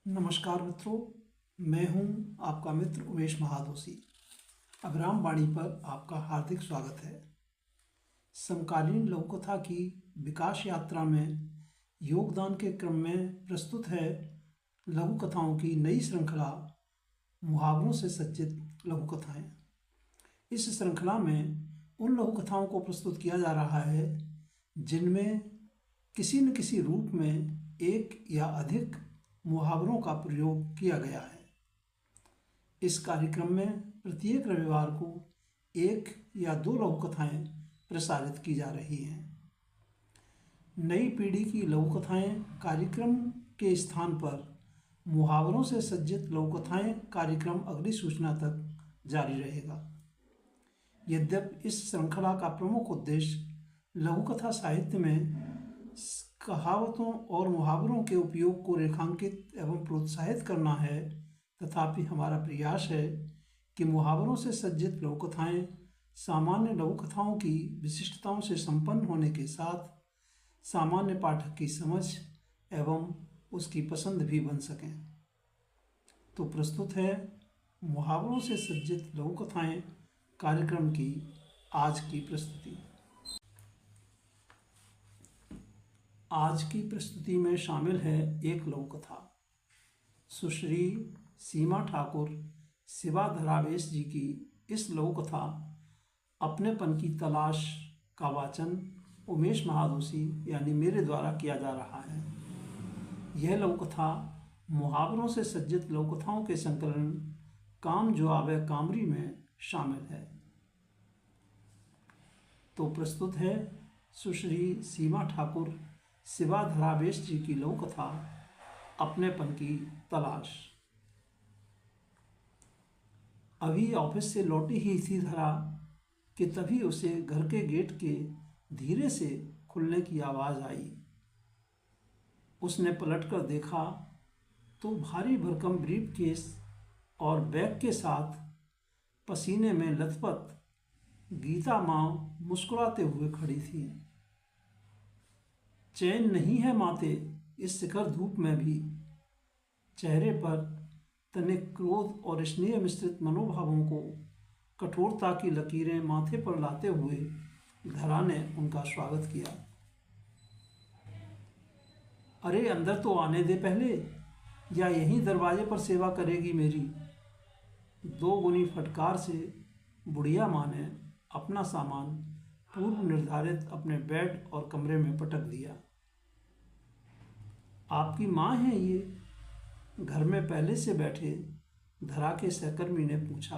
नमस्कार मित्रों, मैं हूं आपका मित्र उमेश महादोशी। अभिराम वाणी पर आपका हार्दिक स्वागत है। समकालीन लघुकथा की विकास यात्रा में योगदान के क्रम में प्रस्तुत है लघुकथाओं की नई श्रृंखला मुहावरों से सज्जित लघुकथाएं। इस श्रृंखला में उन लघुकथाओं को प्रस्तुत किया जा रहा है जिनमें किसी न किसी रूप में एक या अधिक मुहावरों का प्रयोग किया गया है। इस कार्यक्रम में प्रत्येक रविवार को एक या दो लघुकथाएं प्रसारित की जा रही हैं। नई पीढ़ी की लघुकथाएं कार्यक्रम के स्थान पर मुहावरों से सज्जित लघुकथाएं कार्यक्रम अगली सूचना तक जारी रहेगा। यद्यपि इस श्रृंखला का प्रमुख उद्देश्य लघुकथा साहित्य में कहावतों और मुहावरों के उपयोग को रेखांकित एवं प्रोत्साहित करना है, तथापि हमारा प्रयास है कि मुहावरों से सज्जित लघुकथाएं सामान्य लघुकथाओं की विशिष्टताओं से संपन्न होने के साथ सामान्य पाठक की समझ एवं उसकी पसंद भी बन सकें। तो प्रस्तुत है मुहावरों से सज्जित लघुकथाएं कार्यक्रम की आज की प्रस्तुति। आज की प्रस्तुति में शामिल है एक लघुकथा। सुश्री सीमा ठाकुर शिवा धरावेश जी की इस लघुकथा अपनेपन की तलाश का वाचन उमेश महादोशी यानी मेरे द्वारा किया जा रहा है। यह लघुकथा मुहावरों से सज्जित लघुकथाओं के संकलन काम जो आवे कामरी में शामिल है। तो प्रस्तुत है सुश्री सीमा ठाकुर शिवा धरावेश जी की लघुकथा अपनेपन की तलाश। अभी ऑफिस से लौटी ही थी धरा कि तभी उसे घर के गेट के धीरे से खुलने की आवाज़ आई। उसने पलटकर देखा तो भारी भरकम ब्रीफकेस और बैग के साथ पसीने में लथपथ गीता माँ मुस्कुराते हुए खड़ी थी। चैन नहीं है माते इस शिखर धूप में भी, चेहरे पर तनिक क्रोध और स्नेह मिश्रित मनोभावों को कठोरता की लकीरें माथे पर लाते हुए धरा ने उनका स्वागत किया। अरे अंदर तो आने दे पहले, या यहीं दरवाजे पर सेवा करेगी मेरी। दो गुनी फटकार से बुढ़िया माँ ने अपना सामान पूर्व निर्धारित अपने बेड और कमरे में पटक दिया। आपकी माँ हैं ये? घर में पहले से बैठे धरा के सहकर्मी ने पूछा।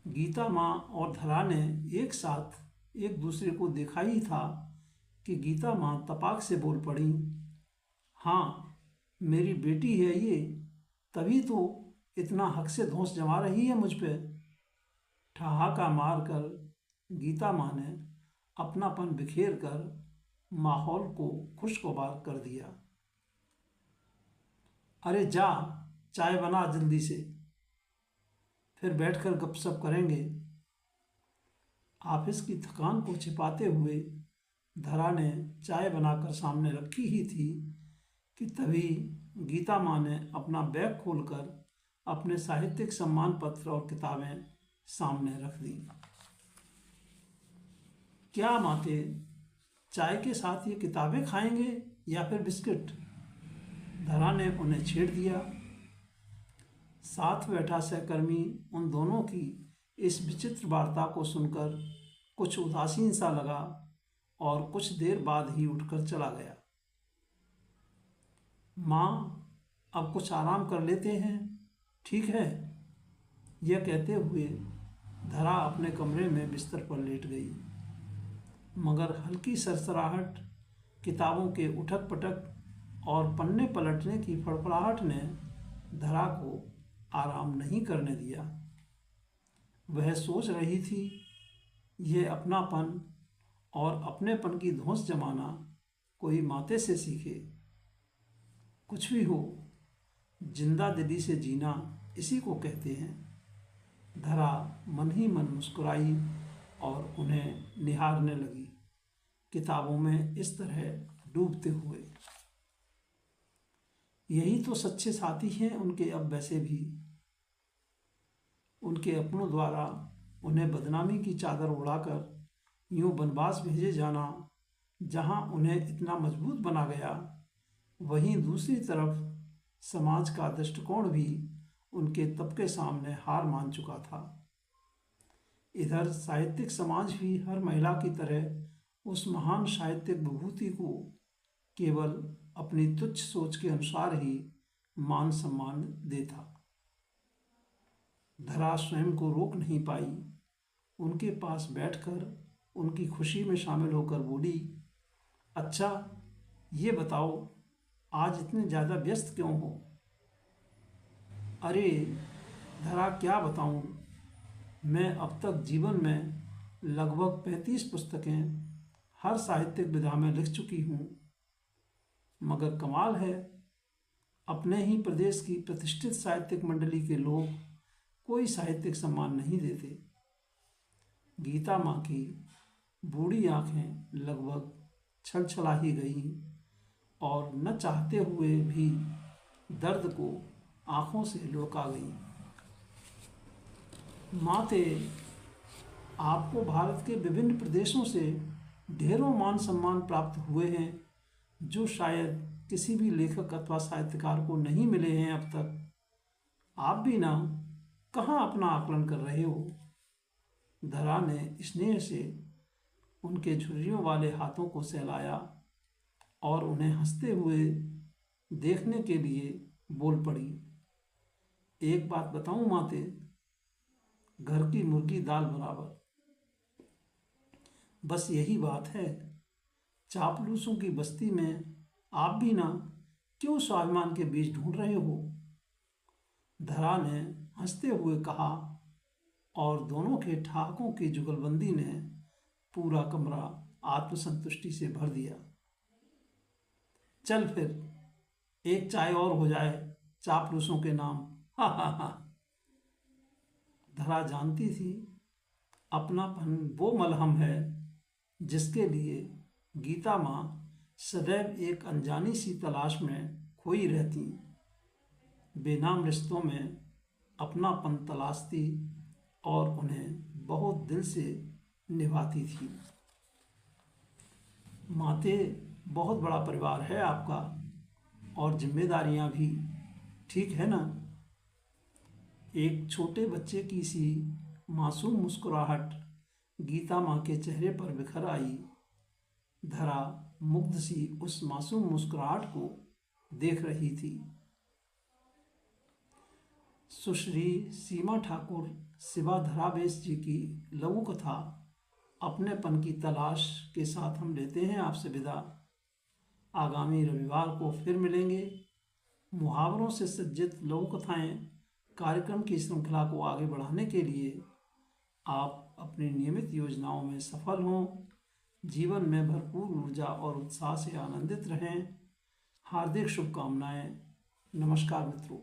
गीता माँ और धरा ने एक साथ एक दूसरे को देखा ही था कि गीता माँ तपाक से बोल पड़ी, हाँ मेरी बेटी है ये, तभी तो इतना हक से धौंस जमा रही है मुझ पे। ठहाका मार कर गीता माँ ने अपनापन बिखेर कर माहौल को खुशगवार कर दिया। अरे जा चाय बना जल्दी से, फिर बैठकर गपशप करेंगे। ऑफिस की थकान को छिपाते हुए धरा ने चाय बनाकर सामने रखी ही थी कि तभी गीता माँ ने अपना बैग खोलकर अपने साहित्यिक सम्मान पत्र और किताबें सामने रख दी। क्या माते, चाय के साथ ये किताबें खाएंगे या फिर बिस्किट? धरा ने उन्हें छेड़ दिया। साथ बैठा सहकर्मी उन दोनों की इस विचित्र वार्ता को सुनकर कुछ उदासीन सा लगा और कुछ देर बाद ही उठकर चला गया। माँ अब कुछ आराम कर लेते हैं, ठीक है? यह कहते हुए धरा अपने कमरे में बिस्तर पर लेट गई, मगर हल्की सरसराहट, किताबों के उठक पटक और पन्ने पलटने की फड़फड़ाहट ने धरा को आराम नहीं करने दिया। वह सोच रही थी, यह अपनापन और अपनेपन की धौंस जमाना कोई माते से सीखे। कुछ भी हो, जिंदा दिली से जीना इसी को कहते हैं। धरा मन ही मन मुस्कुराई और उन्हें निहारने लगी, किताबों में इस तरह डूबते हुए। यही तो सच्चे साथी हैं उनके अब वैसे भी। उनके अपनों द्वारा उन्हें बदनामी की चादर उड़ाकर यूं बनवास भेजे जाना, जहां उन्हें इतना मजबूत बना गया, वहीं दूसरी तरफ समाज का दृष्टिकोण भी उनके तब के सामने हार मान चुका था। इधर साहित्यिक समाज भी हर महिला की तरह उस महान साहित्यिक विभूति को केवल अपनी तुच्छ सोच के अनुसार ही मान सम्मान देता। धरा स्वयं को रोक नहीं पाई। उनके पास बैठकर उनकी खुशी में शामिल होकर बोली, अच्छा ये बताओ, आज इतने ज़्यादा व्यस्त क्यों हो? अरे धरा, क्या बताऊं, मैं अब तक जीवन में लगभग 35 पुस्तकें हर साहित्यिक विधा में लिख चुकी हूँ, मगर कमाल है, अपने ही प्रदेश की प्रतिष्ठित साहित्यिक मंडली के लोग कोई साहित्यिक सम्मान नहीं देते। गीता माँ की बूढ़ी आंखें लगभग छलछला ही गईं और न चाहते हुए भी दर्द को आंखों से लुढ़का गईं। माते, आपको भारत के विभिन्न प्रदेशों से ढेरों मान सम्मान प्राप्त हुए हैं, जो शायद किसी भी लेखक अथवा साहित्यकार को नहीं मिले हैं अब तक। आप भी ना कहाँ अपना आकलन कर रहे हो? धरा ने स्नेह से उनके झुर्रियों वाले हाथों को सहलाया और उन्हें हंसते हुए देखने के लिए बोल पड़ी। एक बात बताऊं माते, घर की मुर्गी दाल बराबर। बस यही बात है। चापलूसों की बस्ती में आप भी ना क्यों स्वाभिमान के बीज ढूंढ रहे हो? धरा ने हंसते हुए कहा और दोनों के ठहाकों की जुगलबंदी ने पूरा कमरा आत्मसंतुष्टि से भर दिया। चल फिर एक चाय और हो जाए चापलूसों के नाम। हा हा हा। धरा जानती थी अपनापन वो मलहम है जिसके लिए गीता माँ सदैव एक अनजानी सी तलाश में खोई रहती, बेनाम रिश्तों में अपनापन तलाशती और उन्हें बहुत दिल से निभाती थी। माते, बहुत बड़ा परिवार है आपका और जिम्मेदारियां भी, ठीक है ना? एक छोटे बच्चे की सी मासूम मुस्कुराहट गीता माँ के चेहरे पर बिखर आई। धरा मुग्ध सी उस मासूम मुस्कुराहट को देख रही थी। सुश्री सीमा ठाकुर शिवा धरावेश जी की लघु कथा अपनेपन की तलाश के साथ हम लेते हैं आपसे विदा। आगामी रविवार को फिर मिलेंगे। मुहावरों से सज्जित लघु कथाएँ कार्यक्रम की श्रृंखला को आगे बढ़ाने के लिए आप अपनी नियमित योजनाओं में सफल हों, जीवन में भरपूर ऊर्जा और उत्साह से आनंदित रहें। हार्दिक शुभकामनाएं। नमस्कार मित्रों।